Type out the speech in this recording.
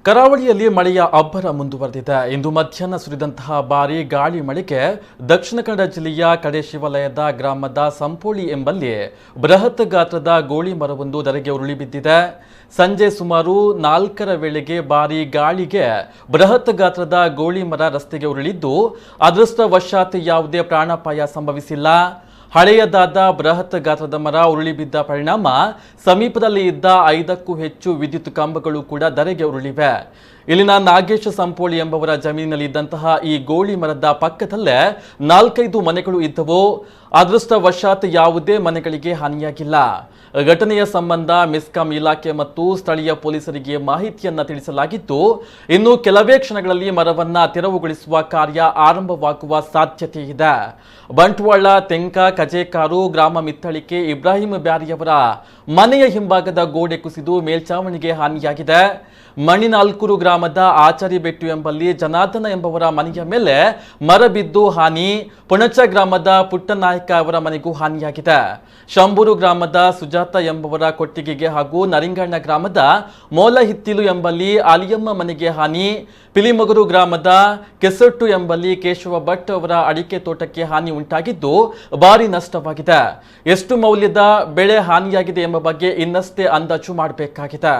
ಕರಾವಳಿಯಲ್ಲಿ ಮಳೆಯ ಅಬ್ಬರ ಮುಂದುವರೆದಿದೆ. ಇಂದು ಮಧ್ಯಾಹ್ನ ಸುರಿದಂತಹ ಭಾರೀ ಗಾಳಿ ಮಳೆಗೆ ದಕ್ಷಿಣ ಕನ್ನಡ ಜಿಲ್ಲೆಯ ಕಡೆಶಿವಲಯದ ಗ್ರಾಮದ ಸಂಪೋಳಿ ಎಂಬಲ್ಲಿ ಬೃಹತ್ ಗಾತ್ರದ ಗೋಳಿ ಮರವೊಂದು ಧರೆಗೆ ಉರುಳಿ ಬಿದ್ದಿದೆ. ಸಂಜೆ ಸುಮಾರು 4ರ ವೇಳೆಗೆ ಭಾರೀ ಗಾಳಿಗೆ ಬೃಹತ್ ಗಾತ್ರದ ಗೋಳಿ ಮರ ರಸ್ತೆಗೆ ಉರುಳಿದ್ದು ಅದೃಷ್ಟವಶಾತ್ ಯಾವುದೇ ಪ್ರಾಣಾಪಾಯ ಸಂಭವಿಸಿಲ್ಲ. ಹಳೆಯದಾದ ಬೃಹತ್ ಗಾತ್ರದ ಮರ ಉರುಳಿ ಬಿದ್ದ ಪರಿಣಾಮ ಸಮೀಪದಲ್ಲಿ ಇದ್ದ 5ಕ್ಕೂ ಹೆಚ್ಚು ವಿದ್ಯುತ್ ಕಂಬಗಳು ಕೂಡ ಧರೆಗೆ ಉರುಳಿವೆ. ಇಲ್ಲಿನ ನಾಗೇಶ್ ಸಂಪೋಳಿ ಎಂಬವರ ಜಮೀನಿನಲ್ಲಿ ಇದ್ದಂತಹ ಈ ಗೋಳಿ ಮರದ ಪಕ್ಕದಲ್ಲೇ 4-5 ಮನೆಗಳು ಇದ್ದವು. ಅದೃಷ್ಟವಶಾತ್ ಯಾವುದೇ ಮನೆಗಳಿಗೆ ಹಾನಿಯಾಗಿಲ್ಲ. ಘಟನೆಯ ಸಂಬಂಧ ಮೆಸ್ಕಾಂ ಇಲಾಖೆ ಮತ್ತು ಸ್ಥಳೀಯ ಪೊಲೀಸರಿಗೆ ಮಾಹಿತಿಯನ್ನ ತಿಳಿಸಲಾಗಿದ್ದು, ಇನ್ನು ಕೆಲವೇ ಕ್ಷಣಗಳಲ್ಲಿ ಮರವನ್ನ ತೆರವುಗೊಳಿಸುವ ಕಾರ್ಯ ಆರಂಭವಾಗುವ ಸಾಧ್ಯತೆ ಇದೆ. ಬಂಟ್ವಾಳ ತೆಂಕ ಕಜೇಕಾರು ಗ್ರಾಮ ಮಿತ್ತಳಿಕೆ ಇಬ್ರಾಹಿಂ ಬ್ಯಾರಿಯವರ ಮನೆಯ ಹಿಂಭಾಗದ ಗೋಡೆ ಕುಸಿದು ಮೇಲ್ಚಾವಣಿಗೆ ಹಾನಿಯಾಗಿದೆ. ಮಣಿನಾಲ್ಕೂರು ಗ್ರಾಮದ ಆಚಾರಿ ಬೆಟ್ಟು ಎಂಬಲ್ಲಿ ಜನಾರ್ದನ ಎಂಬವರ ಮನೆಯ ಮೇಲೆ ಮರ ಬಿದ್ದು ಹಾನಿ. ಪುಣಚ ಗ್ರಾಮದ ಪುಟ್ಟನಾಯಕ ಅವರ ಮನೆಗೂ ಹಾನಿಯಾಗಿದೆ. ಶಂಬೂರು ಗ್ರಾಮದ ಸುಜಾತ ಎಂಬವರ ಕೊಟ್ಟಿಗೆಗೆ ಹಾಗೂ ನರಿಂಗಣ್ಣ ಗ್ರಾಮದ ಮೋಲಹಿತ್ತಿಲು ಎಂಬಲ್ಲಿ ಅಲಿಯಮ್ಮ ಮನೆಗೆ ಹಾನಿ. ಪಿಲಿಮಗರು ಗ್ರಾಮದ ಕೆಸೊಟ್ಟು ಎಂಬಲ್ಲಿ ಕೇಶವ ಭಟ್ ಅವರ ಅಡಿಕೆ ತೋಟಕ್ಕೆ ಹಾನಿ ಉಂಟಾಗಿದ್ದು ಭಾರಿ ನಷ್ಟವಾಗಿದೆ. ಎಷ್ಟು ಮೌಲ್ಯದ ಬೆಳೆ ಹಾನಿಯಾಗಿದೆ ಎಂಬ ಬಗ್ಗೆ ಇನ್ನಷ್ಟೇ ಅಂದಾಜು ಮಾಡಬೇಕಾಗಿದೆ.